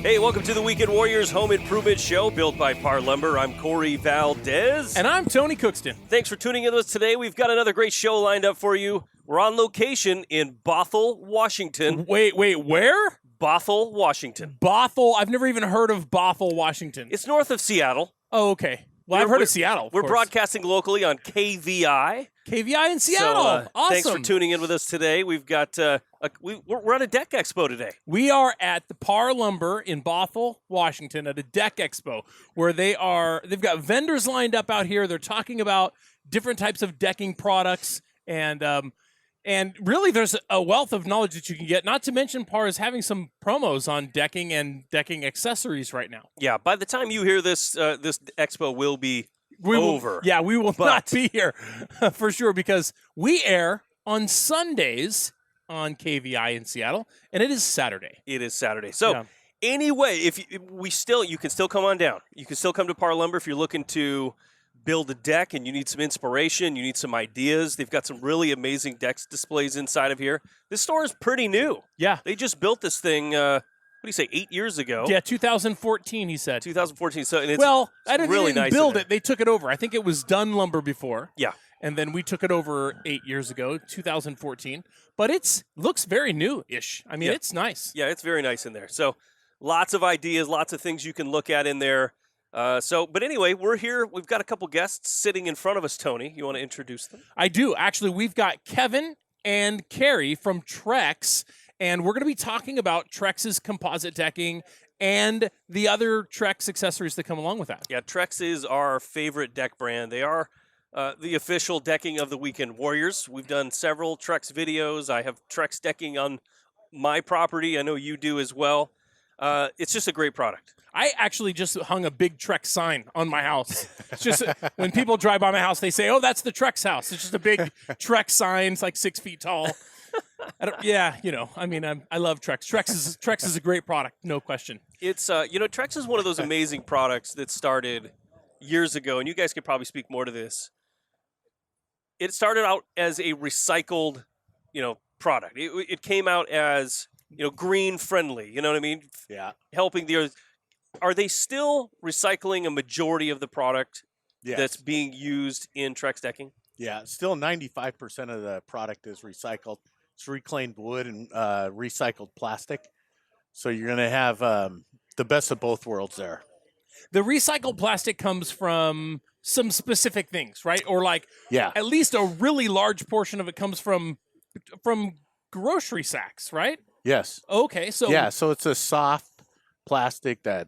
Hey, welcome to the Weekend Warriors Home Improvement Show, built by Par Lumber. I'm Corey Valdez. And I'm Tony Cookston. Thanks for tuning in with us today. We've got another great show lined up for you. We're on location in Bothell, Washington. Wait, where? Bothell, Washington. Bothell? I've never even heard of Bothell, Washington. It's north of Seattle. Oh, okay. Well, I've heard of Seattle. We're broadcasting locally on KVI. KVI in Seattle. So, awesome. Thanks for tuning in with us today. We've got we're at a deck expo today. We are at the Par Lumber in Bothell, Washington, at a deck expo where they've got vendors lined up out here. They're talking about different types of decking products, and really there's a wealth of knowledge that you can get. Not to mention Par is having some promos on decking and decking accessories right now. Yeah, by the time you hear this, this expo will be over. We will not be here for sure, because we air on Sundays on KVI in Seattle, and it is Saturday. It is Saturday. So anyway, you can still come on down. You can still come to Par Lumber if you're looking to build a deck and you need some inspiration, you need some ideas. They've got some really amazing decks displays inside of here. This store is pretty new. Yeah. They just built this thing, what do you say, 8 years ago? Yeah, 2014, he said. 2014. So, and it's I didn't really even nice build it. They took it over. I think it was Dunn Lumber before. Yeah. And then we took it over 8 years ago, 2014. But it looks very new-ish. I mean, it's nice. Yeah, it's very nice in there. So lots of ideas, lots of things you can look at in there. But anyway, we're here. We've got a couple guests sitting in front of us, Tony. You want to introduce them? I do. Actually, we've got Kevin and Carrie from Trex, and we're going to be talking about Trex's composite decking and the other Trex accessories that come along with that. Yeah, Trex is our favorite deck brand. They are the official decking of the Weekend Warriors. We've done several Trex videos. I have Trex decking on my property. I know you do as well. It's just a great product. I actually just hung a big Trex sign on my house. It's just when people drive by my house, they say, "Oh, that's the Trex house." It's just a big Trex sign. It's like 6 feet tall. I love Trex. Trex is a great product, no question. It's Trex is one of those amazing products that started years ago, and you guys could probably speak more to this. It started out as a recycled, product. It came out as green friendly. You know what I mean? Yeah. Helping the earth. Are they still recycling a majority of the product that's being used in Trex decking? Yeah, still 95% of the product is recycled. It's reclaimed wood and recycled plastic. So you're going to have the best of both worlds there. The recycled plastic comes from some specific things, right? Or at least a really large portion of it comes from grocery sacks, right? Yes. Okay, so it's a soft plastic that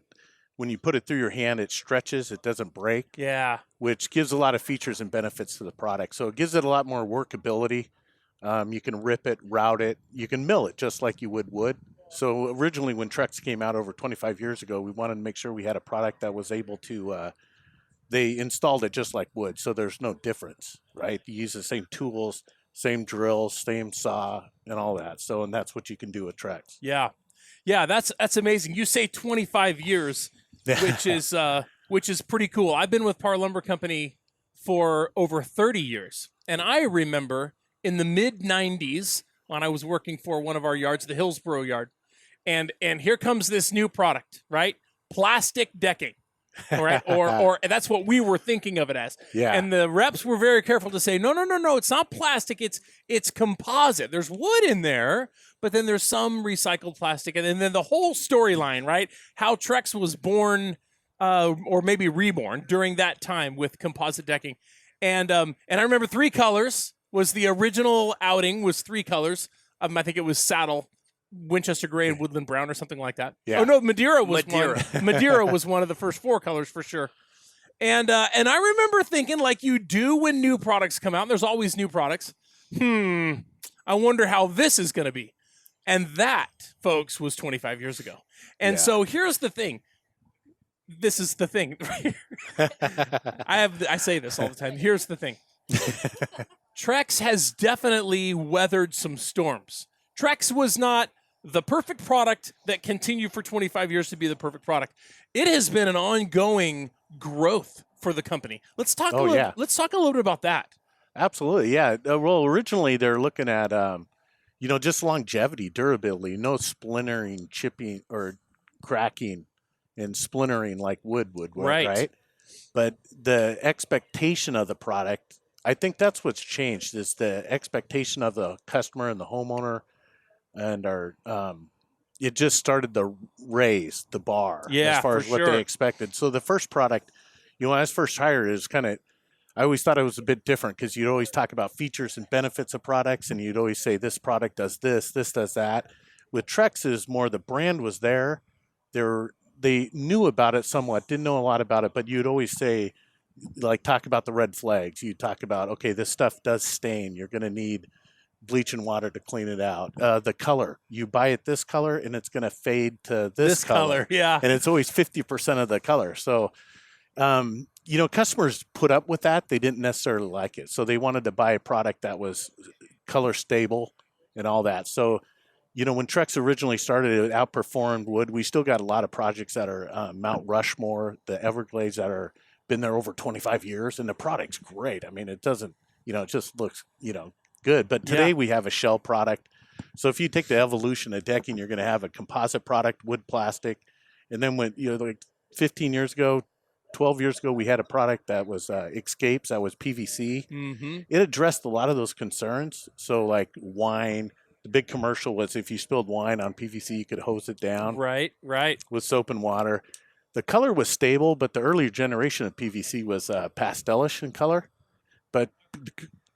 when you put it through your hand, it stretches, it doesn't break. Yeah. Which gives a lot of features and benefits to the product. So it gives it a lot more workability. You can rip it, route it. You can mill it just like you would wood. So originally when Trex came out over 25 years ago, we wanted to make sure we had a product that was able to, they installed it just like wood. So there's no difference, right? You use the same tools, same drills, same saw, and all that. So, and that's what you can do with Trex. Yeah. Yeah, that's amazing. You say 25 years, which is pretty cool. I've been with Par Lumber Company for over 30 years. And I remember in the mid-90s when I was working for one of our yards, the Hillsboro yard, and here comes this new product, right? Plastic decking. All right, or that's what we were thinking of it as. Yeah. And the reps were very careful to say, no, it's not plastic, it's composite. There's wood in there, but then there's some recycled plastic, and then the whole storyline, right? How Trex was born, or maybe reborn during that time with composite decking, and I remember 3 colors was the original outing was 3 colors. I think it was saddle, Winchester gray, and woodland brown, or something like that. Yeah. Oh no, Madeira was one. Madeira was one of the first 4 colors for sure. And I remember thinking, like you do when new products come out, and there's always new products. I wonder how this is going to be. And that, folks, was 25 years ago. And so here's the thing. This is the thing. I say this all the time. Here's the thing. Trex has definitely weathered some storms. Trex was not the perfect product that continued for 25 years to be the perfect product. It has been an ongoing growth for the company. Let's talk a little bit about that. Absolutely, yeah. Well, originally they're looking at, just longevity, durability, no splintering, chipping, or cracking and splintering like wood would, Right. right? But the expectation of the product, I think that's what's changed, is the expectation of the customer and the homeowner, and our it just started to raise the bar as Yeah, far for as what they sure. expected. So the first product, when I was first hired, is kind of, I always thought it was a bit different because you'd always talk about features and benefits of products, and you'd always say this product does this, this does that. With Trex, is more the brand was there. They knew about it somewhat, didn't know a lot about it, but you'd always say, like, talk about the red flags. You talk about, okay, this stuff does stain. You're going to need bleach and water to clean it out. The color, you buy it this color, and it's going to fade to this color. Yeah. And it's always 50% of the color. So, customers put up with that. They didn't necessarily like it. So they wanted to buy a product that was color stable and all that. So, when Trex originally started, it outperformed wood. We still got a lot of projects that are Mount Rushmore, the Everglades, that are been there over 25 years, and the product's great. I mean, it doesn't, it just looks, good. But today we have a shell product. So if you take the evolution of decking, you're going to have a composite product, wood, plastic. And then when, like 15 years ago, 12 years ago, we had a product that was Escapes, that was PVC. Mm-hmm. It addressed a lot of those concerns. So like wine, the big commercial was if you spilled wine on PVC, you could hose it down. Right. With soap and water. The color was stable, but the earlier generation of PVC was pastelish in color. But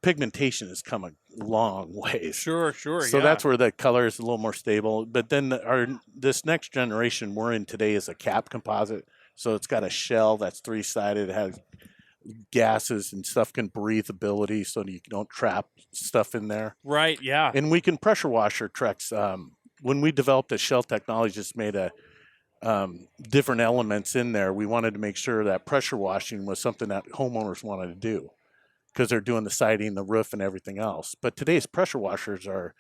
pigmentation has come a long ways. Sure. So that's where the color is a little more stable. But then this next generation we're in today is a cap composite. So it's got a shell that's three-sided. It has gases and stuff, can breathe ability, so you don't trap stuff in there. Right, yeah. And we can pressure wash our Trex. When we developed a shell technology, just made different elements in there. We wanted to make sure that pressure washing was something that homeowners wanted to do, because they're doing the siding, the roof, and everything else. But today's pressure washers are,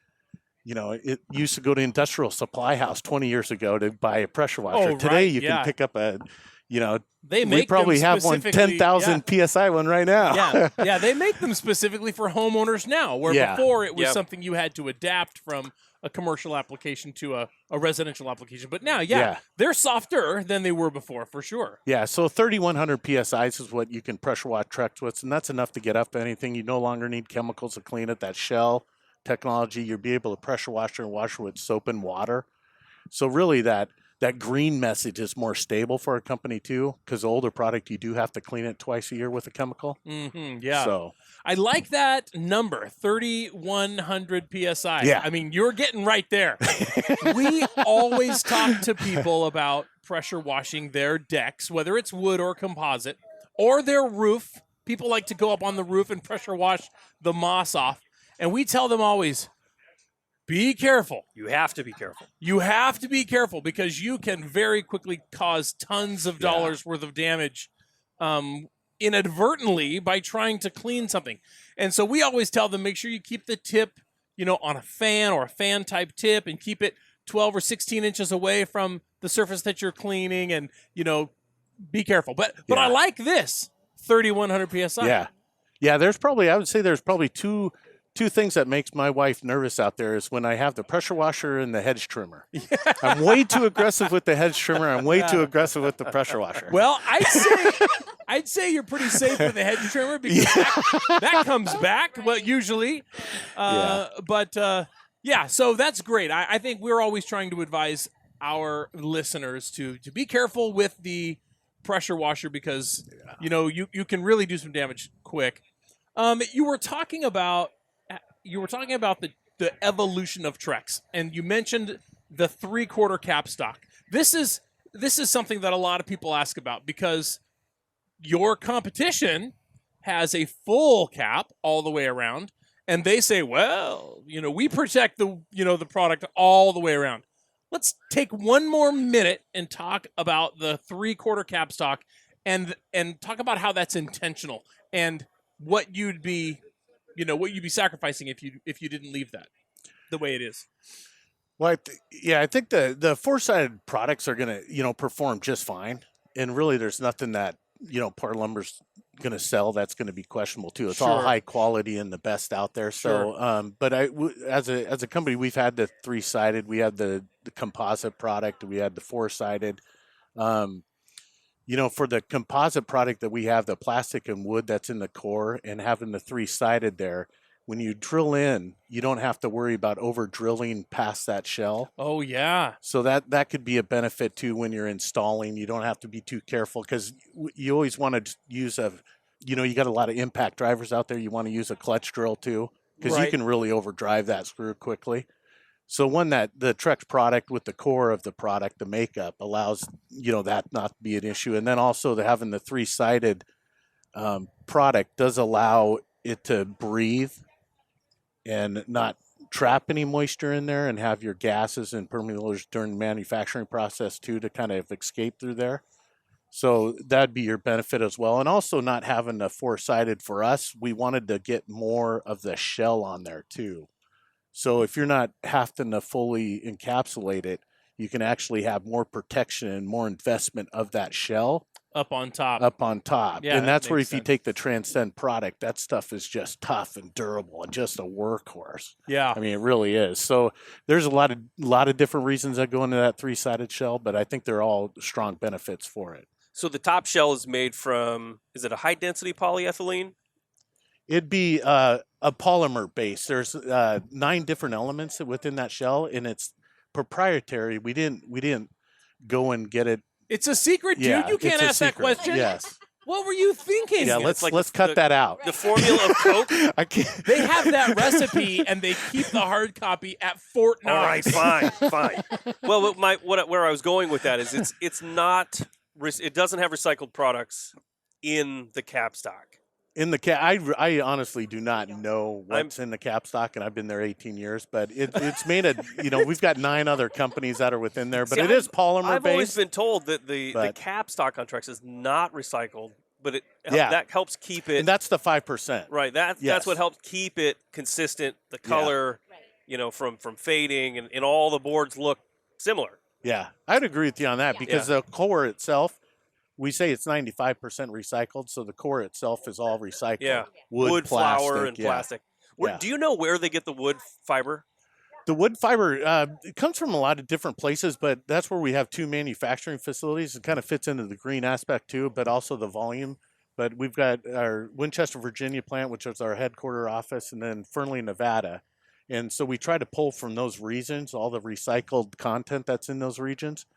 it used to go to industrial supply house 20 years ago to buy a pressure washer. Oh, Today right, you can pick up they we make probably them have one specifically- 10,000 PSI one right now. Yeah, they make them specifically for homeowners now, where before it was something you had to adapt from a commercial application to a residential application. But now, they're softer than they were before, for sure. Yeah, so 3,100 PSIs is what you can pressure wash Trex with, and that's enough to get up anything. You no longer need chemicals to clean it. That shell technology, you'll be able to pressure wash and wash with soap and water. So really that green message is more stable for a company too, because the older product, you do have to clean it twice a year with a chemical. Mm-hmm, yeah. So I like that number, 3,100 PSI. Yeah. I mean, you're getting right there. We always talk to people about pressure washing their decks, whether it's wood or composite, or their roof. People like to go up on the roof and pressure wash the moss off. And we tell them always, be careful. You have to be careful. You have to be careful, because you can very quickly cause tons of dollars worth of damage inadvertently by trying to clean something. And so we always tell them, make sure you keep the tip, on a fan or a fan type tip, and keep it 12 or 16 inches away from the surface that you're cleaning, and, be careful. But I like this 3,100 PSI. Yeah, I would say there's probably two things that makes my wife nervous out there is when I have the pressure washer and the hedge trimmer. I'm way too aggressive with the hedge trimmer. I'm way too aggressive with the pressure washer. Well, I'd say you're pretty safe with the hedge trimmer, because that comes back, well, usually. But so that's great. I think we're always trying to advise our listeners to be careful with the pressure washer, because you can really do some damage quick. You were talking about the evolution of Trex, and you mentioned the 3/4 capstock. This is something that a lot of people ask about, because your competition has a full cap all the way around, and they say, well, we protect the product all the way around. Let's take one more minute and talk about the 3/4 capstock, and talk about how that's intentional, and what you'd be sacrificing if you didn't leave that the way it is. Well, I think the four-sided products are going to, perform just fine. And really, there's nothing that, Par Lumber's going to sell, that's going to be questionable too. It's all Sure. high quality and the best out there. So, but as a company, we've had the 3-sided, we had the composite product, we had the 4-sided. For the composite product that we have, the plastic and wood that's in the core and having the 3-sided there, when you drill in, you don't have to worry about over drilling past that shell. Oh yeah. So that could be a benefit too when you're installing. You don't have to be too careful because you always want to use you got a lot of impact drivers out there. You want to use a clutch drill too because you can really overdrive that screw quickly. So the Trex product with the core of the product, the makeup allows, that not to be an issue. And then also having the 3-sided product does allow it to breathe and not trap any moisture in there and have your gases and permeables during the manufacturing process too to kind of escape through there. So that'd be your benefit as well. And also not having the 4-sided for us, we wanted to get more of the shell on there too. So if you're not having to fully encapsulate it, you can actually have more protection and more investment of that shell Up on top. Yeah, and that's where if you sense. take the Transcend product, that stuff is just tough and durable and just a workhorse. Yeah. I mean, it really is. So there's a lot of different reasons that go into that 3-sided shell, but I think they're all strong benefits for it. So the top shell is made from, is it a high density polyethylene? It'd be a polymer base. There's 9 different elements within that shell, and it's proprietary. We didn't go and get it. It's a secret, dude. Yeah, You can't it's a ask that secret. question. Yes. What were you thinking? Yeah, It's like let's cut that out. The formula of Coke? I can't. They have that recipe and they keep the hard copy at Fort Knox. All right, fine. Well, where I was going with that is it's not, it doesn't have recycled products in the capstock. In the I honestly do not know what's in the capstock, and I've been there 18 years. But it's made we've got 9 other companies that are within there, but See, it is polymer I've based. always been told that the capstock on Trex is not recycled, but that helps keep it. And that's the 5%. Right. That's what helps keep it consistent. The color, from fading, and all the boards look similar. Yeah, I'd agree with you on that because the core itself. We say it's 95% recycled, so the core itself is all recycled. Yeah, wood, plastic, flour, and plastic. Do you know where they get the wood fiber? The wood fiber it comes from a lot of different places, but that's where we have 2 manufacturing facilities. It kind of fits into the green aspect too, but also the volume. But we've got our Winchester, Virginia plant, which is our headquarter office, and then Fernley, Nevada. And so we try to pull from those regions all the recycled content that's in those regions.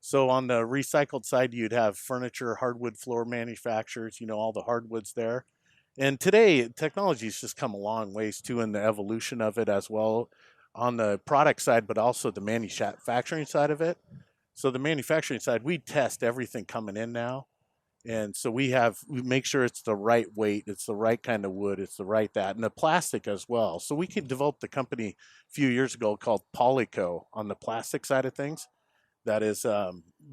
So on the recycled side, you'd have furniture, hardwood floor manufacturers, all the hardwoods there. And today, technology's just come a long ways too in the evolution of it as well on the product side, but also the manufacturing side of it. So the manufacturing side, we test everything coming in now. And so we make sure it's the right weight, it's the right kind of wood, it's the right that, and the plastic as well. So we could develop the company a few years ago called Polyco on the plastic side of things. That is,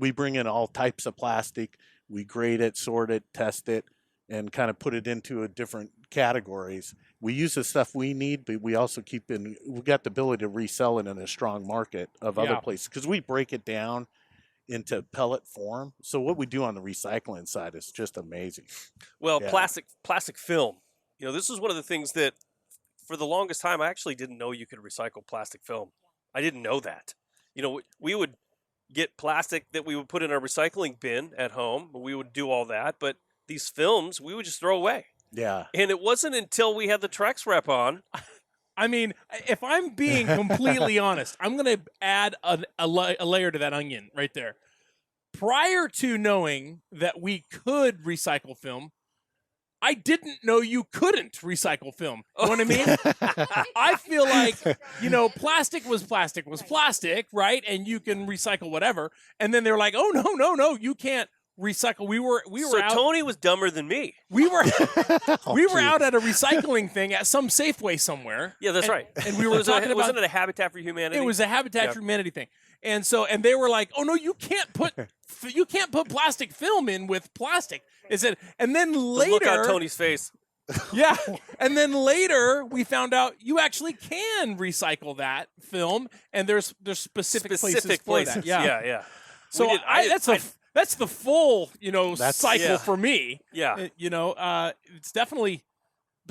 we bring in all types of plastic, we grade it, sort it, test it, and kind of put it into different categories. We use the stuff we need, but we also we got the ability to resell it in a strong market of other places because we break it down into pellet form. So what we do on the recycling side is just amazing. Well, plastic film. This is one of the things that for the longest time I actually didn't know you could recycle plastic film. I didn't know that. We would get plastic that we would put in our recycling bin at home. We would do all that, but these films we would just throw away. Yeah. And it wasn't until we had the Trex rep on. I mean, if I'm being completely honest, I'm going to add a layer to that onion right there. Prior to knowing that we could recycle film, I didn't know you couldn't recycle film. You know what I mean? I feel like, plastic was plastic, right? And you can recycle whatever. And then they're like, oh, no, you can't recycle. We were so out. Tony was dumber than me. We were out at a recycling thing at some Safeway somewhere. Yeah, that's right. And we were talking about. Wasn't it a Habitat for Humanity? It was a Habitat for Humanity thing. And they were like, "Oh no, you can't put plastic film in with plastic." And then later, the look on Tony's face. Yeah, and then later we found out you actually can recycle that film, and there's specific places for that. Yeah. Yeah. So That's the full, cycle Yeah. for me. Yeah. It's definitely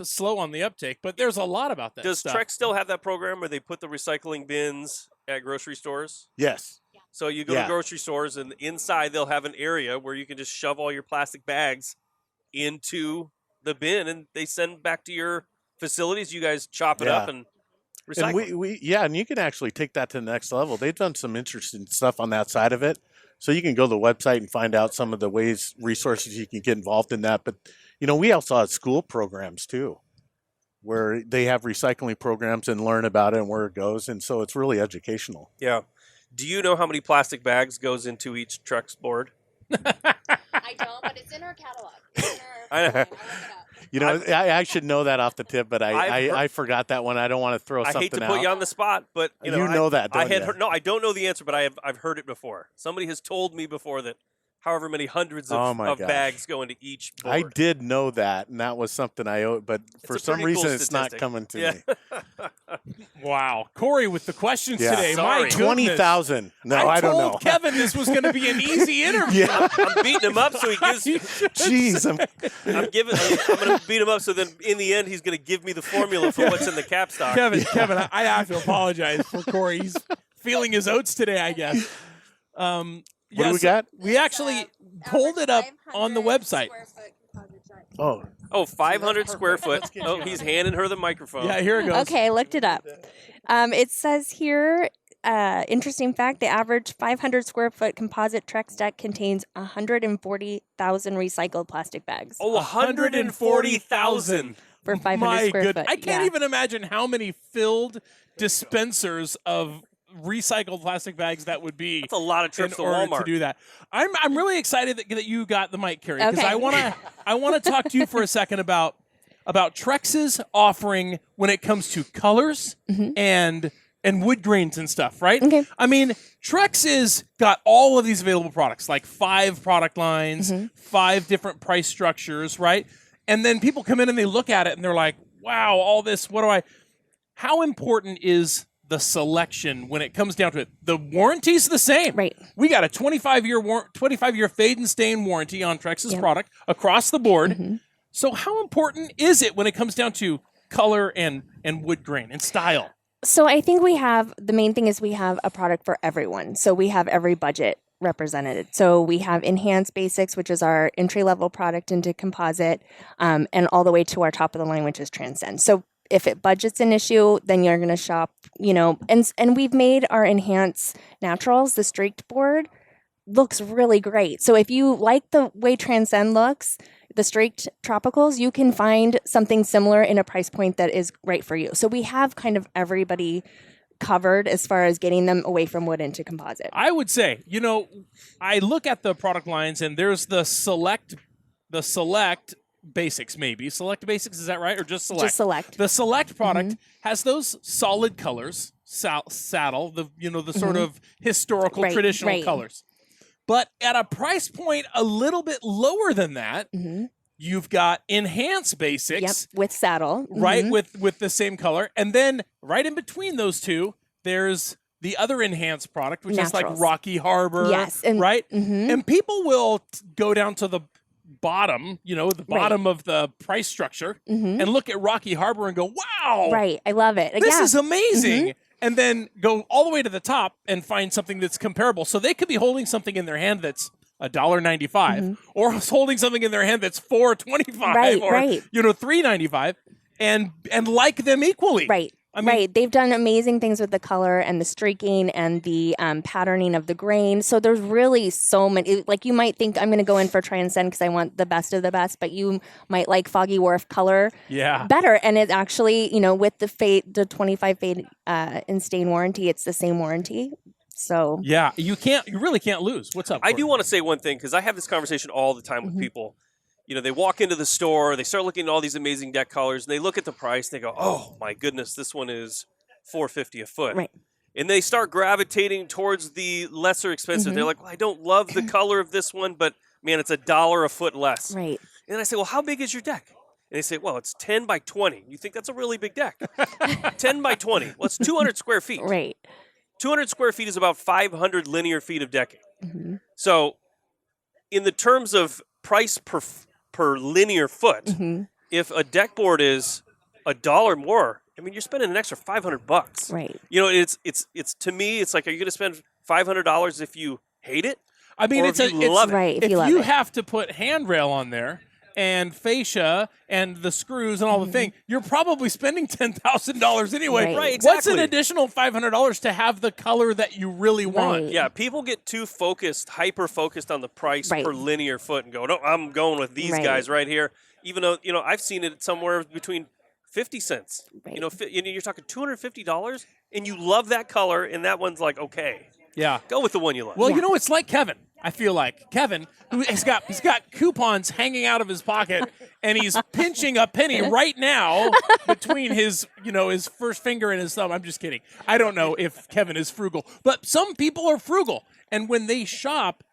slow on the uptake, but there's a lot about that Does stuff. Trex still have that program where they put the recycling bins at grocery stores? Yes. So you go to grocery stores, and inside they'll have an area where you can just shove all your plastic bags into the bin, and they send back to your facilities. You guys chop it up and recycle. And and you can actually take that to the next level. They've done some interesting stuff on that side of it. So you can go to the website and find out some of the resources you can get involved in that. But, we also have school programs too, where they have recycling programs and learn about it and where it goes. And so it's really educational. Yeah. Do you know how many plastic bags goes into each Trex board? I don't, but it's in our catalog. It's in our I know. I'll look it up. I should know that off the tip, but I forgot that one. I don't want to throw I something hate to out. put you on the spot, but You know that, don't you? No, I don't know the answer, but I've heard it before. Somebody has told me before that however many hundreds Oh of my gosh. bags go into each board. I did know that, and that was something I owed, but for a some pretty cool reason it's not statistic. coming to Yeah. me. Wow. Corey with the questions Yeah. today. Sorry. My goodness. 20,000. No, I don't know. told Kevin this was going to be an easy interview. Yeah. I'm beating him up, so he gives. Jeez. I'm I'm going to beat him up, so then in the end he's going to give me the formula for what's in the cap stock. Kevin, I have to apologize for Corey. He's feeling his oats today, I guess. What do we got? We actually pulled it up on the 500 website. square foot composite truck. Oh, Oh, 500 square foot. Oh, he's handing her the microphone. Yeah, here it goes. Okay, I looked it up. It says here, interesting fact, the average 500 square foot composite Trex deck contains 140,000 recycled plastic bags Oh, 140,000. for 500 My square goodness. foot. I can't even imagine how many filled dispensers of recycled plastic bags that would be. That's a lot of trips in to order Walmart. to do that. I'm really excited that you got the mic, Carrie, because Okay. I want to talk to you for a second about Trex's offering when it comes to colors and wood grains and stuff, right? Okay. I mean, Trex is got all of these available products, like 5 product lines, 5 different price structures, right? And then people come in and they look at it and they're like, "Wow, all this. How important is the selection when it comes down to it?" The warranty's the same. Right. We got a 25-year fade and stain warranty on Trex's product across the board. So how important is it when it comes down to color and wood grain and style? So I think the main thing is we have a product for everyone. So we have every budget represented. So we have Enhanced Basics, which is our entry-level product into composite, and all the way to our top of the line, which is Transcend. So if budget's an issue, then you're going to shop, and we've made our Enhance Naturals, the streaked board, looks really great. So if you like the way Transcend looks, the streaked tropicals, you can find something similar in a price point that is right for you. So we have kind of everybody covered as far as getting them away from wood into composite. I would say, I look at the product lines and there's the select basics, maybe. Select basics, is that right? Or just select? Just select. The select product has those solid colors, saddle, the sort of historical, Right, traditional right. colors. But at a price point a little bit lower than that, you've got Enhanced Basics. Yep, with saddle. Right, with the same color. And then right in between those two, there's the other enhanced product, which is like Naturals. Rocky Harbor. Yes, and- right? And people will go down to the bottom, the bottom of the price structure and look at Rocky Harbor and go, wow, Right. I love it. this Yeah. is amazing. And then go all the way to the top and find something that's comparable. So they could be holding something in their hand that's $1.95 or holding something in their hand that's $4.25 Right, or right. $3.95 and like them equally. Right. I mean- right. They've done amazing things with the color and the streaking and the patterning of the grain. So there's really so many. Like you might think I'm going to go in for Transcend because I want the best of the best, but you might like Foggy Wharf color Yeah. better. And it actually, with the 25 fade and stain warranty, it's the same warranty. So Yeah, you really can't lose. What's up? I do Corey? want to say one thing because I have this conversation all the time with people. They walk into the store, they start looking at all these amazing deck colors, and they look at the price, and they go, "Oh my goodness, this one is $4.50 a foot." Right. And they start gravitating towards the lesser expensive. They're like, "Well, I don't love the color of this one, but man, it's $1 a foot less." right. And I say, "Well, how big is your deck?" And they say, "Well, it's 10 by 20. You think that's a really big deck? 10 by 20. Well, it's 200 square feet. Right. 200 square feet is about 500 linear feet of decking. So in the terms of price per linear foot, Mhm. if a deck board is $1 more, I mean, you're spending an extra $500. Right. You know, it's to me, it's like, are you going to spend $500 if you hate it? I mean, Or it's if you love it? Right. If if you love you it. have to put handrail on there and fascia and the screws and all the thing, you're probably spending $10,000 anyway. Right. Right, What's an exactly. additional $500 to have the color that you really want? Right. Yeah, people get too hyper focused on the price Right. per linear foot and go, no, I'm going with these Right. guys right here. Even though, you know, I've seen it somewhere between 50 cents. Right. You know, you're talking $250 and you love that color and that one's like, okay, Yeah. go with the one you love. Well, Yeah. you know, it's like Kevin. I feel like Kevin, who he's got coupons hanging out of his pocket, and he's pinching a penny right now between his first finger and his thumb. I'm just kidding. I don't know if Kevin is frugal, but some people are frugal, and when they shop,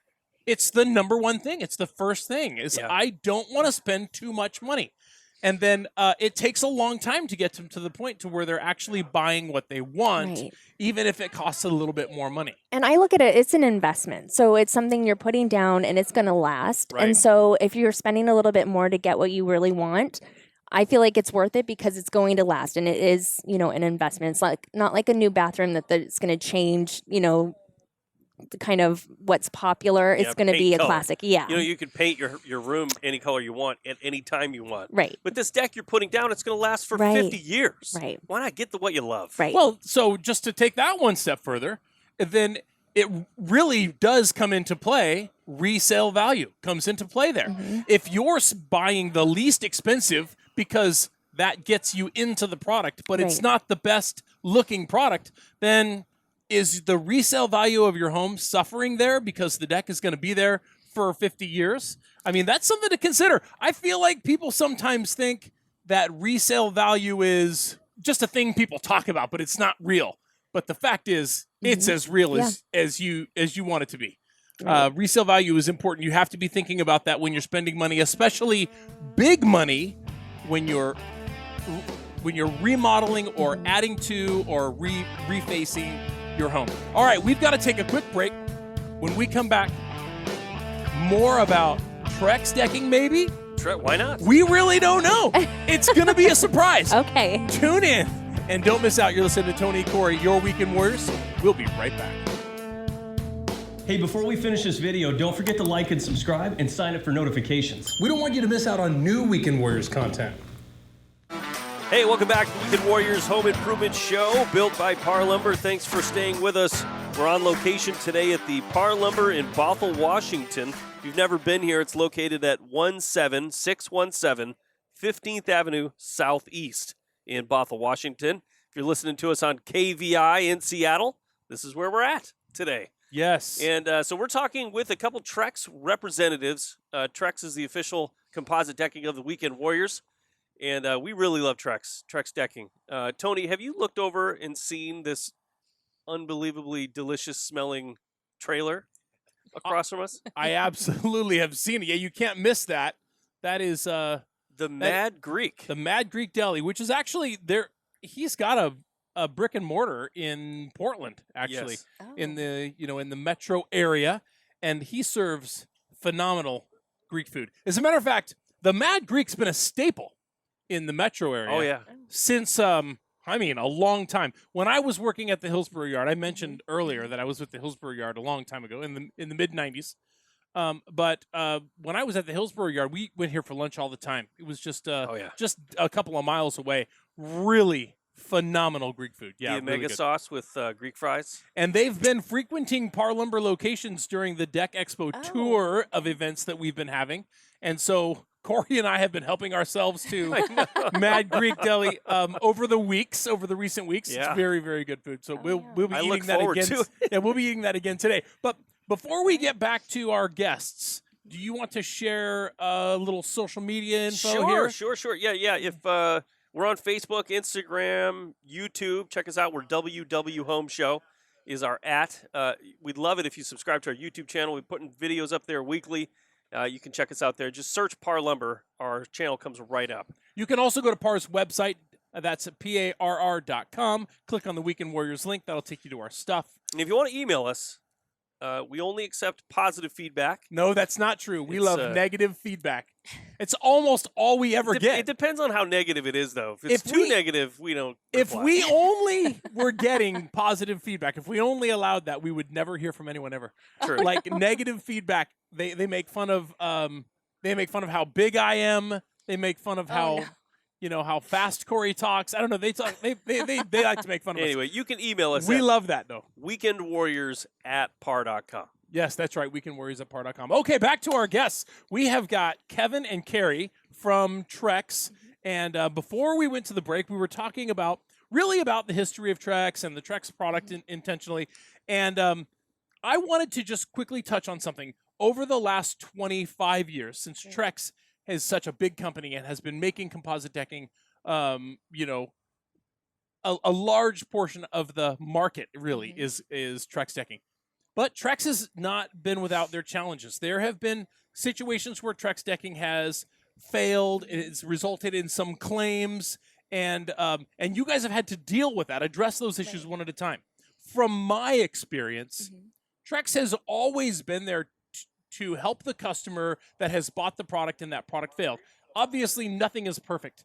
it's the number one thing. It's the first thing. Is Yeah. I don't want to spend too much money. And then it takes a long time to get them to the point to where they're actually buying what they want, Right. even if it costs a little bit more money. And I look at it, it's an investment. So it's something you're putting down and it's going to last. Right. And so if you're spending a little bit more to get what you really want, I feel like it's worth it because it's going to last and it is, an investment. It's not like a new bathroom that's going to change, the kind of what's popular. Yeah, It's going to paint be a color. classic. Yeah. You know, you can paint your room any color you want at any time you want. Right. But this deck you're putting down, it's going to last for Right. 50 years. Right. Why not get what you love? Right. Well, so just to take that one step further, then it really does come into play. Resale value comes into play there. Mm-hmm. If you're buying the least expensive because that gets you into the product, but it's Right. not the best looking product, then is the resale value of your home suffering there because the deck is going to be there for 50 years? I mean, that's something to consider. I feel like people sometimes think that resale value is just a thing people talk about, but it's not real. But the fact is, it's as real as you want it to be. Resale value is important. You have to be thinking about that when you're spending money, especially big money when you're remodeling or adding to or refacing your home. All right, we've got to take a quick break. When we come back, more about Trex decking, maybe? Why not? We really don't know. It's going to be a surprise. Okay. Tune in and don't miss out. You're listening to Tony and Corey, Your Weekend Warriors. We'll be right back. Hey, before we finish this video, don't forget to like and subscribe and sign up for notifications. We don't want you to miss out on new Weekend Warriors content. Hey, welcome back to the Weekend Warriors Home Improvement Show, built by Par Lumber. Thanks for staying with us. We're on location today at the Par Lumber in Bothell, Washington. If you've never been here, it's located at 17617 15th Avenue Southeast in Bothell, Washington. If you're listening to us on KVI in Seattle, this is where we're at today. Yes. And so we're talking with a couple Trex representatives. Trex is the official composite decking of the Weekend Warriors. And we really love Trex decking. Tony, have you looked over and seen this unbelievably delicious smelling trailer across from us? I absolutely have seen it. Yeah, you can't miss that. That is The Mad Greek. the Mad Greek Deli, which is actually there. He's got a brick and mortar in Portland, actually, Yes. in the metro area, and he serves phenomenal Greek food. As a matter of fact, the Mad Greek's been a staple in the metro area. Oh, yeah. Since a long time. When I was working at the Hillsborough Yard, I mentioned earlier that I was with the Hillsborough Yard a long time ago in the mid 90s. But when I was at the Hillsborough Yard, we went here for lunch all the time. It was just just a couple of miles away. Really phenomenal Greek food. Yeah, the really Omega good. sauce with Greek fries. And they've been frequenting Par Lumber locations during the Deck Expo tour of events that we've been having. And so Corey and I have been helping ourselves to Mad Greek Deli over the recent weeks. Yeah. It's very, very good food. So we'll be I look eating that forward again. to it. Yeah, we'll be eating that again today. But before we get back to our guests, do you want to share a little social media info here? Sure. Yeah. If we're on Facebook, Instagram, YouTube, check us out. We're WW Home Show is our we'd love it if you subscribe to our YouTube channel. We're putting videos up there weekly. You can check us out there. Just search Par Lumber. Our channel comes right up. You can also go to Par's website. That's at parr.com. Click on the Weekend Warriors link. That'll take you to our stuff. And if you want to email us, We only accept positive feedback. No, that's not true. We It's, love negative feedback. It's almost all we ever get. It depends on how negative it is, though. If it's If too we- negative, we don't. If reply. we only were getting positive feedback, if we only allowed that, we would never hear from anyone ever. True. Like negative feedback, they make fun of how big I am. They make fun of how how fast Corey talks. I don't know. They like to make fun of us. Anyway, you can email us. We at love that though. weekendwarriors@par.com. Yes, that's right. Weekendwarriors@par.com. Okay, back to our guests. We have got Kevin and Carrie from Trex. And before we went to the break, we were talking about the history of Trex and the Trex product intentionally. And I wanted to just quickly touch on something. Over the last 25 years, since Trex is such a big company and has been making composite decking, a large portion of the market really is Trex decking. But Trex has not been without their challenges. There have been situations where Trex decking has failed. It's resulted in some claims, and you guys have had to deal with that, address those issues one at a time. From my experience, Trex has always been there to help the customer that has bought the product and that product failed. Obviously, nothing is perfect.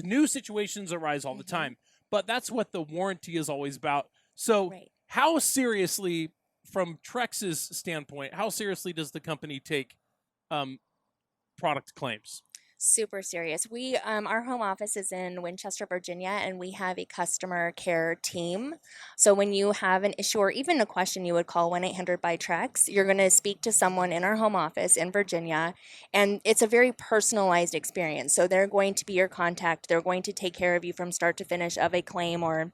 New situations arise all the time, but that's what the warranty is always about. So how seriously, from Trex's standpoint, how seriously does the company take product claims? Super serious. We our home office is in Winchester, Virginia, and we have a customer care team. So when you have an issue or even a question, you would call 1-800-BY-TREX. You're going to speak to someone in our home office in Virginia, and it's a very personalized experience. So they're going to be your contact. They're going to take care of you from start to finish of a claim or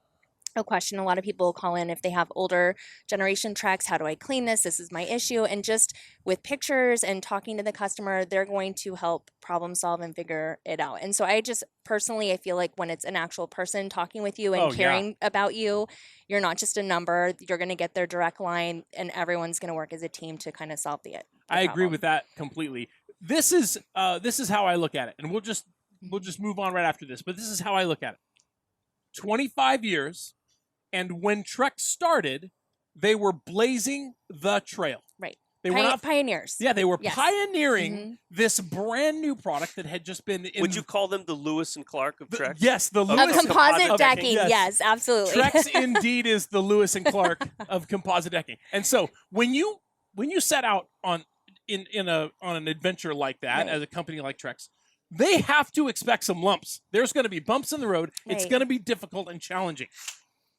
a question. A lot of people call in if they have older generation Trex. How do I clean this? This is my issue. And just with pictures and talking to the customer, they're going to help problem solve and figure it out. And so I just personally, I feel like when it's an actual person talking with you and caring about you, you're not just a number. You're going to get their direct line, and everyone's going to work as a team to kind of solve the I agree problem. with that completely. This is how I look at it, and we'll just move on right after this. But this is how I look at it. 25 years. And when Trex started, they were blazing the trail. Right. They were not pioneers. Yeah, they were Yes. pioneering this brand new product that had just been in. Would you call them the Lewis and Clark of Trex? Yes, the Of Lewis Of composite composite decking. decking. Yes, absolutely. Trex indeed is the Lewis and Clark of composite decking. And so when you set out on an adventure like that as a company like Trex, they have to expect some lumps. There's going to be bumps in the road. It's Right. going to be difficult and challenging.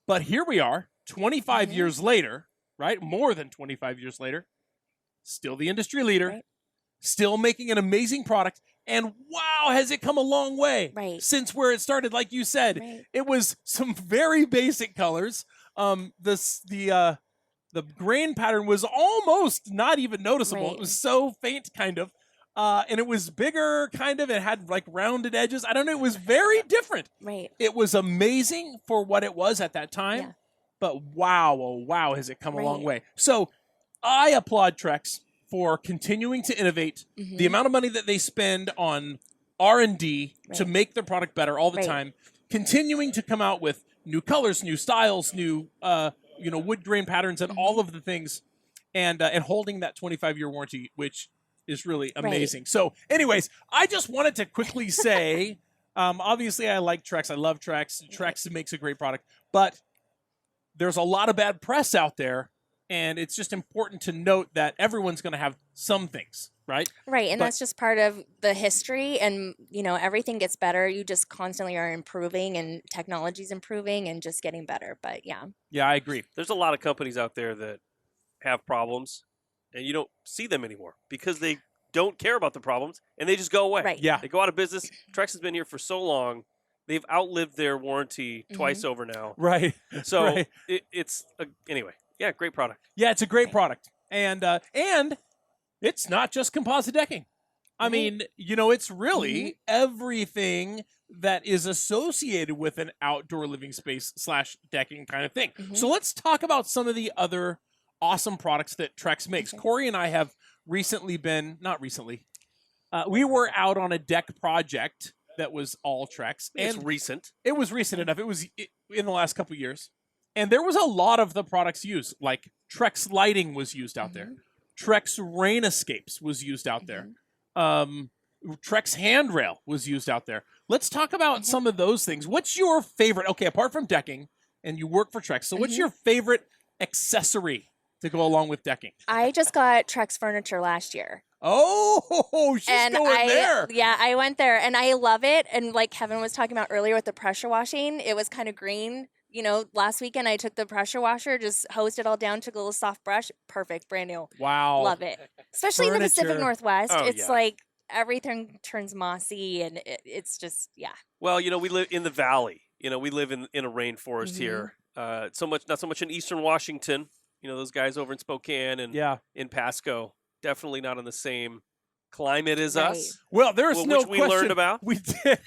But here we are, 25 years later, right? More than 25 years later, still the industry leader, still making an amazing product. And wow, has it come a long way since where it started. Like you said, it was some very basic colors. The grain pattern was almost not even noticeable. It was so faint, kind of. And it was bigger, kind of. It had like rounded edges. I don't know. It was very different. Right. It was amazing for what it was at that time. Yeah. But wow, oh wow, has it come a long way. So I applaud Trex for continuing to innovate. The amount of money that they spend on R&D to make their product better all the time, continuing to come out with new colors, new styles, new wood grain patterns, and all of the things, and holding that 25-year warranty, which is really amazing. So anyways, I just wanted to quickly say, obviously I like Trex. I love Trex. Trex makes a great product, but there's a lot of bad press out there, and it's just important to note that everyone's going to have some things, right? Right, and that's just part of the history, and everything gets better. You just constantly are improving, and technology's improving and just getting better. But Yeah, I agree. There's a lot of companies out there that have problems, and you don't see them anymore because they don't care about the problems, and they just go away. Right. Yeah. They go out of business. Trex has been here for so long. They've outlived their warranty twice over now. Right. So Right. anyway, yeah, great product. Yeah, it's a great product. And it's not just composite decking. I mean, it's really everything that is associated with an outdoor living space / decking kind of thing. So let's talk about some of the other awesome products that Trex makes. Corey and I have recently we were out on a deck project that was all Trex. It's And recent. it was recent enough. It was in the last couple of years. And there was a lot of the products used, like Trex lighting was used out there. Trex rain escapes was used out there. Trex handrail was used out there. Let's talk about some of those things. What's your favorite? Okay, apart from decking, and you work for Trex, so what's your favorite accessory to go along with decking? I just got Trex furniture last year. Oh, she's And going there. Yeah, I went there and I love it. And like Kevin was talking about earlier with the pressure washing, it was kind of green. You know, last weekend I took the pressure washer, just hosed it all down, took a little soft brush. Perfect, brand new. Wow. Love it. Especially in the Pacific Furniture. Northwest. Oh, It's yeah. like everything turns mossy and it's just, yeah. Well, we live in the valley. We live in a rainforest here. Not so much in Eastern Washington. Those guys over in Spokane and Yeah. in Pasco, definitely not in the same climate as Right. us. Well, there's Well, no which we question. learned about. We did.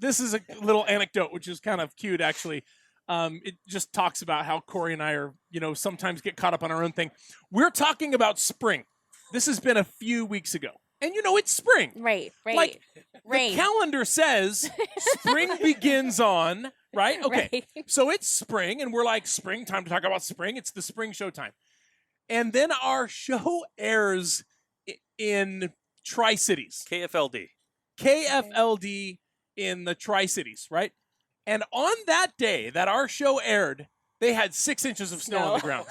This is a little anecdote, which is kind of cute, actually. It just talks about how Corey and I are, sometimes get caught up on our own thing. We're talking about spring. This has been a few weeks ago. And it's spring. Right. Like, Rain. The calendar says spring begins on, right? Okay. Right. So it's spring, and we're like, spring, time to talk about spring. It's the spring show time. And then our show airs in Tri-Cities. KFLD. KFLD in the Tri-Cities, right? And on that day that our show aired, they had 6 inches of snow on the ground.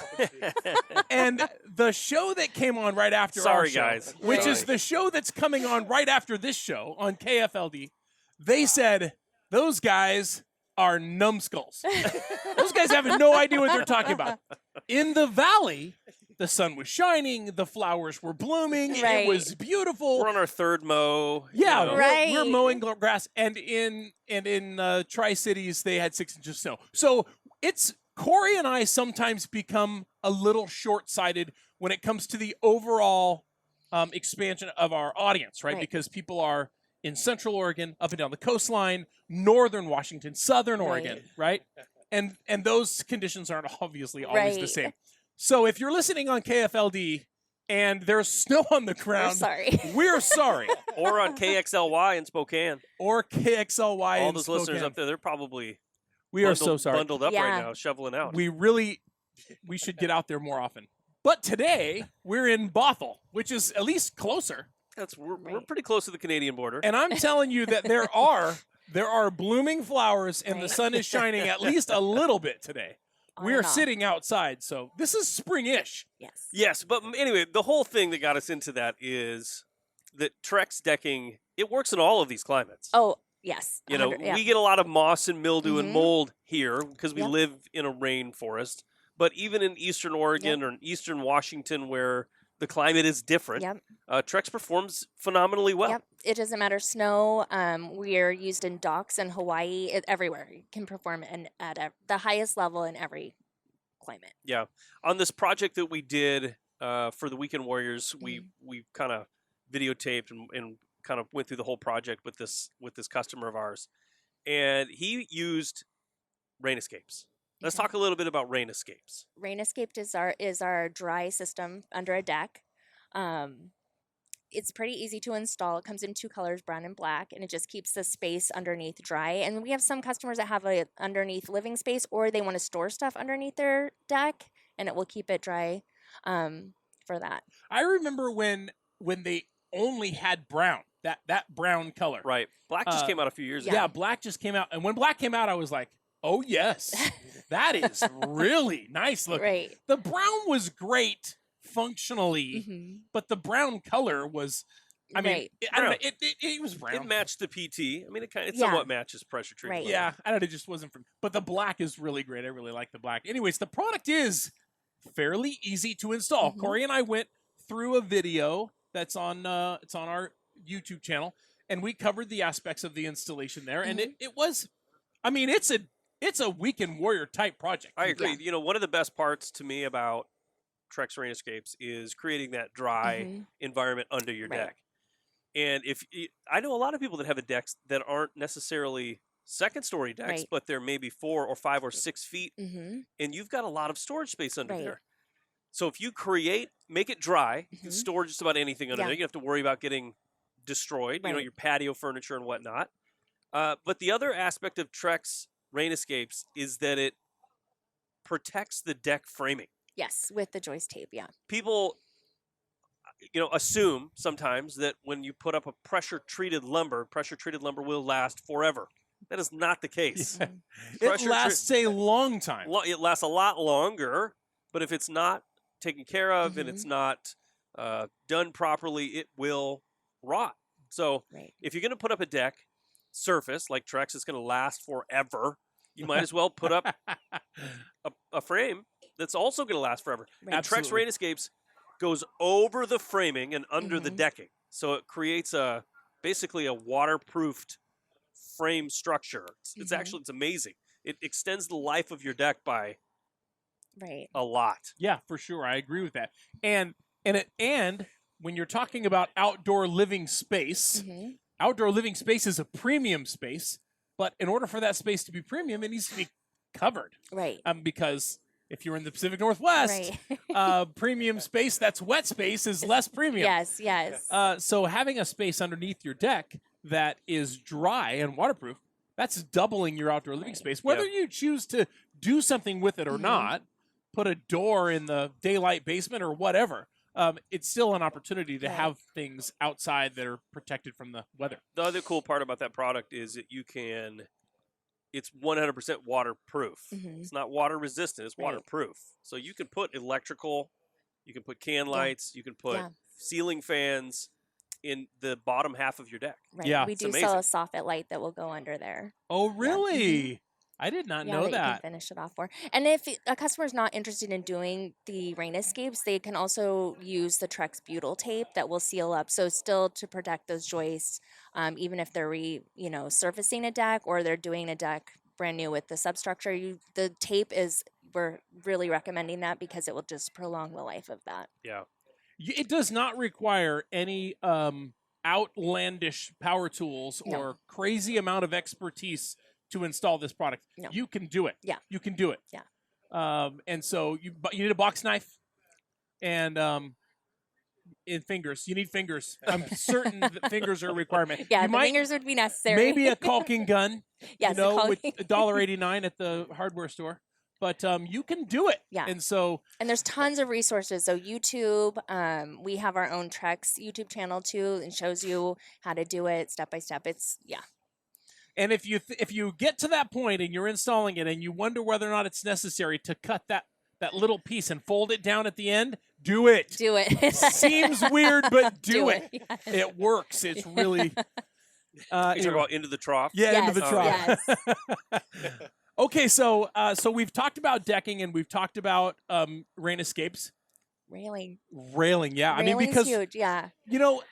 And the show that came on right after our Sorry, show, guys. which Sorry. is the show that's coming on right after this show on KFLD, they said those guys are numbskulls. Those guys have no idea what they're talking about. In the valley, the sun was shining, the flowers were blooming, Right. it was beautiful. We're on our third mow. Yeah, Right. we're mowing grass, and in Tri-Cities they had 6 inches of snow. So it's Corey and I sometimes become a little short-sighted when it comes to the overall expansion of our audience, right? Right. Because people are in Central Oregon, up and down the coastline, Northern Washington, Southern Oregon, right? And those conditions aren't obviously always the Right. same. So if you're listening on KFLD and there's snow on the We're ground, sorry. we're sorry. Or on KXLY in Spokane. Or KXLY All in those listeners Spokane. up there, they're probably We are so sorry. bundled up Yeah. right now, shoveling out. We should get out there more often. But today we're in Bothell, which is at least closer. We're Right. pretty close to the Canadian border. And I'm telling you that there are blooming flowers and the Right. sun is shining at least a little bit today. On We are and off. sitting outside, so this is spring-ish. Yes. Yes, but anyway, the whole thing that got us into that is that Trex decking, it works in all of these climates. Oh, yes. You know, 100 yeah. we get a lot of moss and mildew and Mhm. mold here because we Yep. live in a rainforest. But even in Eastern Oregon or in Eastern Washington, where the climate is different, Yep. Trex performs phenomenally well. Yep. It doesn't matter snow. We are used in docks in Hawaii. Everywhere you can perform at the highest level in every climate. Yeah. On this project that we did for the Weekend Warriors, we kind of videotaped and kind of went through the whole project with this customer of ours, and he used rain escapes. Let's Okay. talk a little bit about rain escapes. Rain escaped is our dry system under a deck. It's pretty easy to install. It comes in 2 colors, brown and black, and it just keeps the space underneath dry. And we have some customers that have a underneath living space, or they want to store stuff underneath their deck, and it will keep it dry for that. I remember when they only had brown, that brown color. Right. Black just came out a few years Yeah, ago. black just came out. And when black came out, I was like, oh, yes, that is really nice looking. Right. The brown was great functionally, Mhm. but the brown color was, I mean, Right. I don't know, it was brown. It matched the PT. I mean, it Yeah. somewhat matches pressure treatment. Right. Yeah, I don't know, it just wasn't for me. But the black is really great. I really like the black. Anyways, the product is fairly easy to install. Mhm. Corey and I went through a video that's on it's on our YouTube channel, and we covered the aspects of the installation there. And it was, I mean, it's a Weekend Warrior type project. I agree. You know, one of the best parts to me about Trex Rain Escapes is creating that dry Mhm. environment under your Right. deck. And I know a lot of people that have a decks that aren't necessarily second story decks, Right. but they're maybe 4 or 5 or 6 feet, Mhm. and you've got a lot of storage space under Right. there. So if you make it dry, you can Mhm. store just about anything under Yeah. there. You don't have to worry about getting destroyed, you know, Right. your patio furniture and whatnot. But the other aspect of Trex Rain Escapes is that protects the deck framing. Yes, with the joist tape. Yeah. People, assume sometimes that when you put up a pressure treated lumber will last forever. That is not the case. Yeah. It Pressure tre- lasts a long time. It lasts a lot longer, but if it's not taken care of and it's not done properly, it will rot. So Right. if you're going to put up a deck surface like Trex, it's going to last forever. You might as well put up a frame that's also going to last forever. Right. And Trex Absolutely. Rain Escapes goes over the framing and under the decking, so it creates basically a waterproofed frame structure. It's actually, it's amazing. It extends the life of your deck by Right. a lot. Yeah, for sure. I agree with that. And when you're talking about outdoor living space, outdoor living space is a premium space, but in order for that space to be premium, it needs to be covered. Right. Because if you're in the Pacific Northwest, premium space that's wet space is less premium. Yes. Yes. So having a space underneath your deck that is dry and waterproof, that's doubling your outdoor living space. Whether you choose to do something with it or not, put a door in the daylight basement or whatever, it's still an opportunity to have things outside that are protected from the weather. The other cool part about that product is that it's 100% waterproof. It's not water resistant, it's waterproof. So you can put electrical, you can put can lights, you can put ceiling fans in the bottom half of your deck. Right. Yeah. We It's do sell a amazing. soffit light that will go under there. Oh, really? I did not know You that. can finish it off for. And if a customer is not interested in doing the rain escapes, they can also use the Trex butyl tape that will seal up. So still to protect those joists, even if they're surfacing a deck or they're doing a deck brand new with the substructure. The tape we're really recommending that because it will just prolong the life of that. Yeah. It does not require any outlandish power tools or crazy amount of expertise to install this product. No. You can do it. Yeah. You can do it. Yeah. And so you need a box knife and fingers. You need fingers. I'm certain that fingers are a requirement. Yeah, you the might, fingers would be necessary. maybe a caulking gun. Yes, with $1.89 at the hardware store. But you can do it. Yeah. And so And there's tons of resources. So YouTube, we have our own Trex YouTube channel too, and shows you how to do it step by step. And if you get to that point and you're installing it and you wonder whether or not it's necessary to cut that little piece and fold it down at the end, do it. Do it. Seems weird, but do it. Yes. It works. It's really. You talk about into the trough? Yeah, Yes, into the trough. yes. Okay, so we've talked about decking and we've talked about rain escapes. Railing. Railing, yeah. I mean, Railing's because huge, yeah.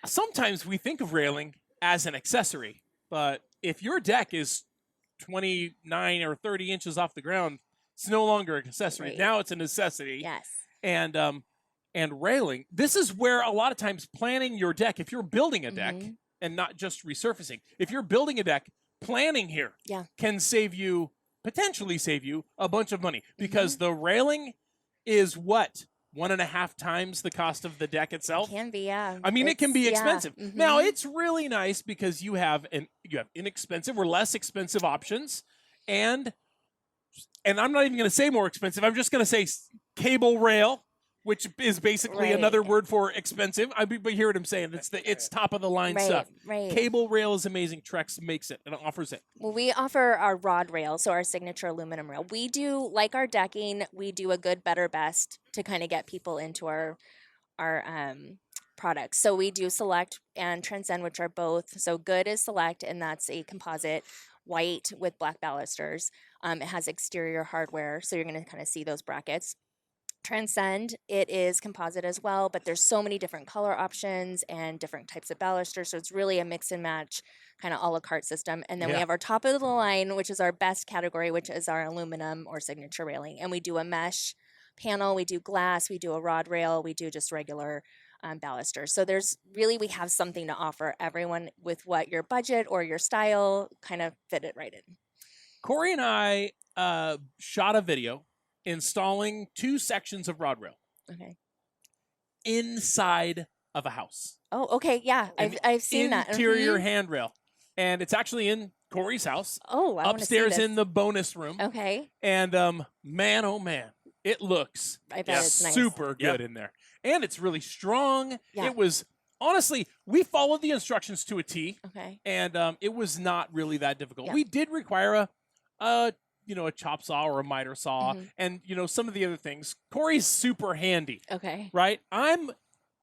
sometimes we think of railing as an accessory, but if your deck is 29 or 30 inches off the ground, it's no longer an accessory. Right. Now it's a necessity. Yes. And railing. This is where a lot of times planning your deck, if you're building a deck and not just resurfacing, if you're building a deck, planning here can potentially save you a bunch of money because the railing is what? 1.5 times the cost of the deck itself. It can be, yeah. I mean, it can be expensive. Yeah. Now, it's really nice because you have inexpensive or less expensive options, and I'm not even going to say more expensive. I'm just going to say cable rail, which is basically another word for expensive. But hear what I'm saying? It's top of the line stuff. Right. Cable rail is amazing. Trex makes it and offers it. Well, we offer our rod rail, so our signature aluminum rail. We do, like our decking, we do a good, better, best to kind of get people into our products. So we do Select and Transcend, which are both. So good is Select, and that's a composite white with black balusters. It has exterior hardware, so you're going to kind of see those brackets. Transcend, it is composite as well, but there's so many different color options and different types of balusters, so it's really a mix and match kind of a la carte system. And then we have our top of the line, which is our best category, which is our aluminum or signature railing. And we do a mesh panel, we do glass, we do a rod rail, we do just regular balusters. So we have something to offer everyone with what your budget or your style kind of fit it right in. Corey and I shot a video installing 2 sections of rod rail inside of a house. Oh, okay, yeah, I've seen that. Interior handrail, and it's actually in Corey's house, Oh, I want to see upstairs this. in the bonus room. Okay. And man, oh man, it looks I bet it's nice. super Yeah. good in there. And it's really strong. Yeah. It was, honestly, we followed the instructions to a T. Okay. And it was not really that difficult. Yeah. We did require a chop saw or a miter saw, Mhm. and some of the other things. Corey's super handy, Okay. right? I'm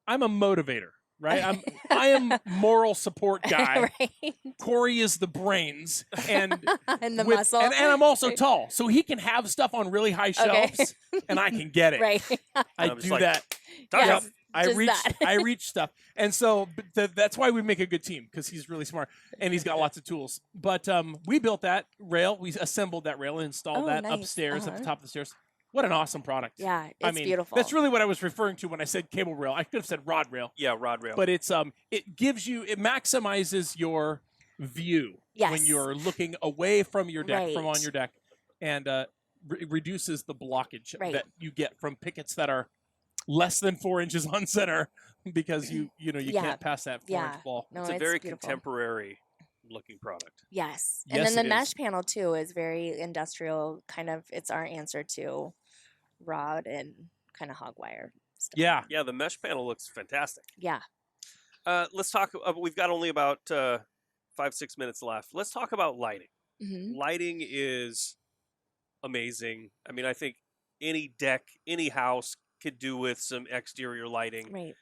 a motivator, right? I am moral support guy. Right. Corey is the brains, and And the with- muscle. and I'm also tall, so he can have stuff on really high Okay. shelves, and I can get it. Right. I I'm just do like, that. Time Yes. up. I Just reach that. I reach stuff, and so that's why we make a good team, because he's really smart and he's got lots of tools. But we built that rail, we assembled that rail and installed Oh, that nice. upstairs at the Uh-huh. top of the stairs. What an awesome product! Yeah, it's I mean, beautiful. that's really what I was referring to when I said cable rail. I could have said rod rail, Yeah, rod rail. but it maximizes your view when Yes. you're looking away from your deck, from on Right. your deck, and reduces the blockage Right. that you get from pickets that are less than 4 inches on center, because you Yeah. can't pass that 4-inch Yeah. ball. No, it's a very beautiful. contemporary looking product. Yes. Yes, And then it the mesh is. panel too is very industrial, kind of it's our answer to rod and kind of hog wire stuff. Yeah, Yeah, the mesh panel looks fantastic. Yeah. Let's talk. We've got only about 5-6 minutes left. Let's talk about lighting. Hmm. Lighting is amazing. I mean, I think any deck, any house could do with some exterior lighting. Right.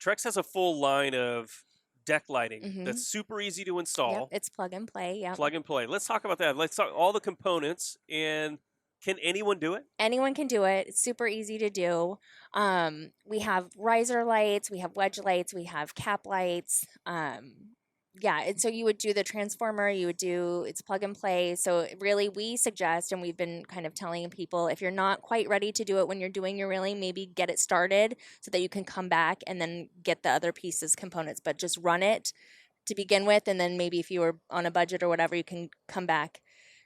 Trex has a full line of deck lighting Mhm. that's super easy to install, Yep. It's plug and play. Yeah. plug and play. Let's talk about that. Let's talk all the components, and can anyone do it? Anyone can do it. It's super easy to do. We have riser lights, we have wedge lights, we have cap lights. Yeah, and so you would do the transformer, it's plug and play. So really we suggest, and we've been kind of telling people, if you're not quite ready to do it when you're doing your railing, maybe get it started so that you can come back and then get the other pieces, components, but just run it to begin with. And then maybe if you were on a budget or whatever, you can come back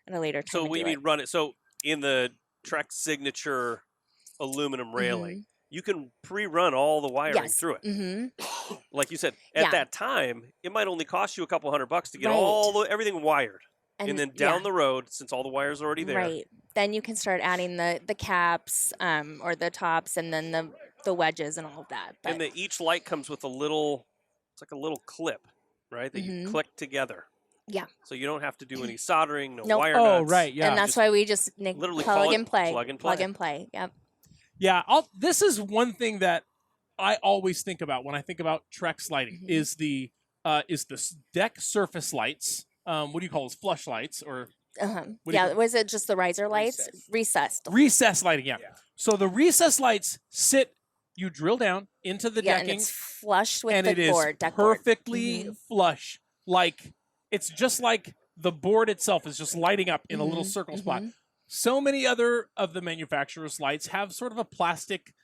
at a later time. So and what do do you it. mean run it? So in the Trex signature aluminum railing, you can pre-run all the wiring Yes. through it. Mm-hmm. Like you said, at Yeah. that time, it might only cost you a couple $100 to get Right. everything wired. And then down the road, since all the wires are already there, Right. Then you can start adding the caps or the tops and then the wedges and all of that. But and each light comes with it's like a little clip, right, that you Mhm. click together. Yeah. So you don't have to do any soldering, no Nope. wire Oh, nuts. right, yeah. and that's just why we just literally plug call it and play. plug and Plug play. and play. Yep. Yeah, this is one thing that I always think about when I think about Trex lighting Mhm. is the deck surface lights. What do you call those? Flush lights or Uh-huh. What do you Yeah. call- Was it just the riser lights? Recessed. recess lighting? Yeah. So the recess lights you drill down into the Yeah, and decking, it's flush with and the it is board. Deck board. perfectly Mhm. flush. Like it's just like the board itself is just lighting up in a little Mhm, circle spot. mhm. So many other of the manufacturers' lights have sort of a plastic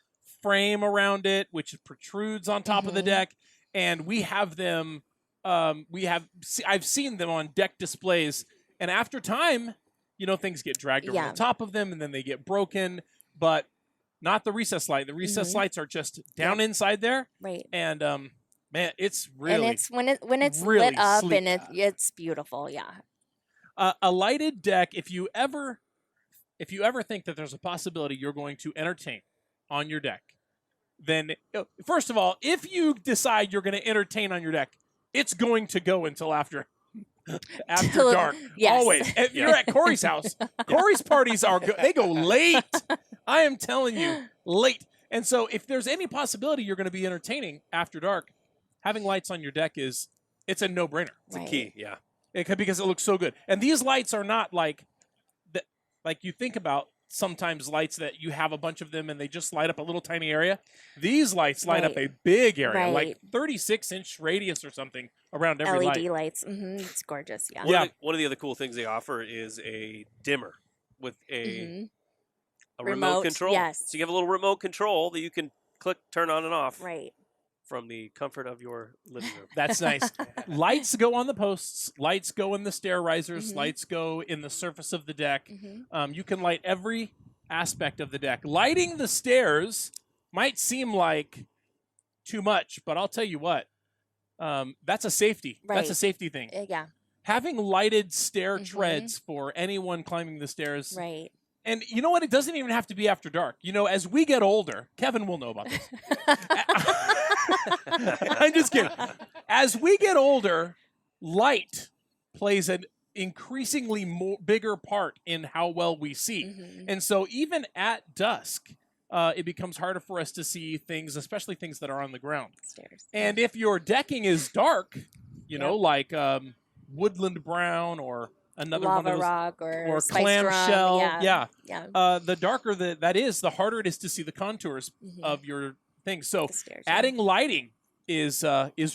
frame around it, which protrudes on top of the Mhm. deck, and we have them. I've seen them on deck displays, and after time, things get dragged over Yeah. the top of them, and then they get broken. But not the recess light. The recess Mhm. lights are just down inside there, Right. and man, it's really and it's when it's really lit up sleek. and it's beautiful. Yeah. A lighted deck. If you ever think that there's a possibility you're going to entertain on your deck, then first of all, if you decide you're going to entertain on your deck, it's going to go until after Till- dark. yes. Always. If you're at Corey's house, Corey's parties they go late. I am telling you, late. And so if there's any possibility you're going to be entertaining after dark, having lights on your deck it's a no-brainer. It's a Right. key, yeah. Because it looks so good. And these lights are not like that. Like you think about sometimes lights that you have a bunch of them and they just light up a little tiny area. These lights light up Right. a big area, like Right. 36-inch radius or something around every LED light. lights. It's gorgeous. Yeah. Yeah. One of the other cool things they offer is a dimmer with Mhm. a remote Remote, control. yes. So you have a little remote control that you can click, turn on and off Right. from the comfort of your living room. That's nice. Lights go on the posts. Lights go in the stair risers. Mhm. Lights go in the surface of the deck. Mhm. You can light every aspect of the deck. Lighting the stairs might seem like too much, but I'll tell you what. That's a safety. That's a Right. safety thing. Yeah. having lighted stair treads for anyone climbing the stairs. Right. And you know what? It doesn't even have to be after dark. You know, as we get older, Kevin will know about this. I'm just kidding. As we get older, light plays an increasingly bigger part in how well we see. And so even at dusk, it becomes harder for us to see things, especially things that are on the ground. Stairs. And if your decking is dark, you know, like woodland brown or another Lava one of those, rock or spiced clamshell, rum. yeah. Yeah. The darker that is, the harder it is to see the contours of your thing. So The stairs, adding lighting is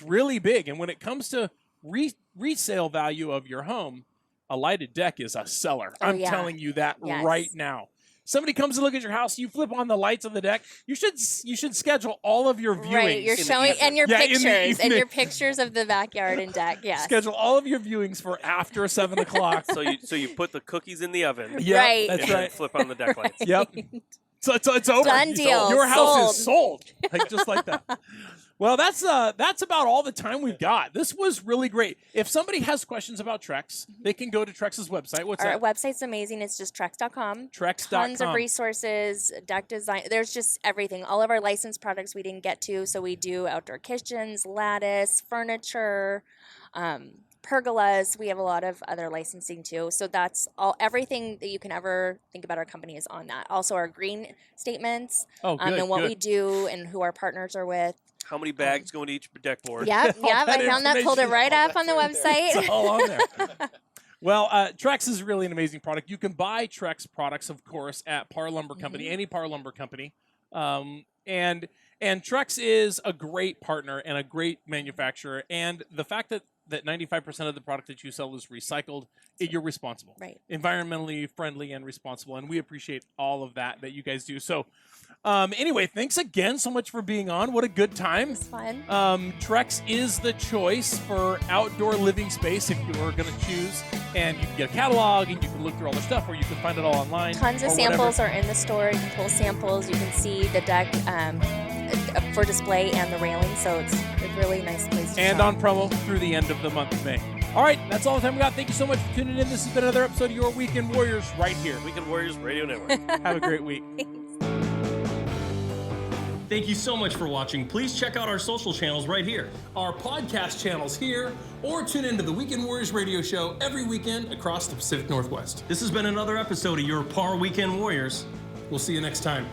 really big. And when it comes to resale value of your home, a lighted deck is a seller. Oh, I'm yeah. telling you that Yes. right now. Somebody comes to look at your house, you flip on the lights on the deck. You should schedule all of your viewings. Right, you're in the showing evening. and your Yeah, in the pictures and evening. your pictures of the backyard and deck. Yes. Schedule all of your viewings for after 7 o'clock. So you put the cookies in the oven. Yep, Right. that's and then right. flip on the deck lights. Yep. So it's over. Done deal. Your house Sold. is sold. Like, just like that. Well, that's about all the time we've got. This was really great. If somebody has questions about Trex, they can go to Trex's website. What's Our that? website's amazing. It's just Trex.com. Trex.com. Tons of resources, deck design. There's just everything. All of our licensed products we didn't get to. So we do outdoor kitchens, lattice, furniture, pergolas. We have a lot of other licensing too. So that's everything that you can ever think about our company is on that. Also our green statements Oh, good. and what good. we do and who our partners are with. How many bags go into each deck board? Yep, All yep. that I found that, pulled it information. right up on the website. It's all on there. Well, Trex is really an amazing product. You can buy Trex products, of course, at Par Lumber Company, any Par Lumber Company. And Trex is a great partner and a great manufacturer. And the fact that 95% of the product that you sell is recycled, you're responsible. Right. Environmentally friendly and responsible. And we appreciate all of that you guys do. So anyway, thanks again so much for being on. What a good time. It's fun. Trex is the choice for outdoor living space if you're going to choose. And you can get a catalog and you can look through all the stuff, or you can find it all online. Tons of or whatever. samples are in the store. You can pull samples. You can see the deck for display and the railing. So it's a really nice place to And shop. on promo through the end of the month of May. All right, that's all the time we got. Thank you so much for tuning in. This has been another episode of Your Weekend Warriors right here. Weekend Warriors Radio Network. Have a great week. Thank you so much for watching. Please check out our social channels right here. Our podcast channels here, or tune into the Weekend Warriors radio show every weekend across the Pacific Northwest. This has been another episode of your Par Weekend Warriors. We'll see you next time.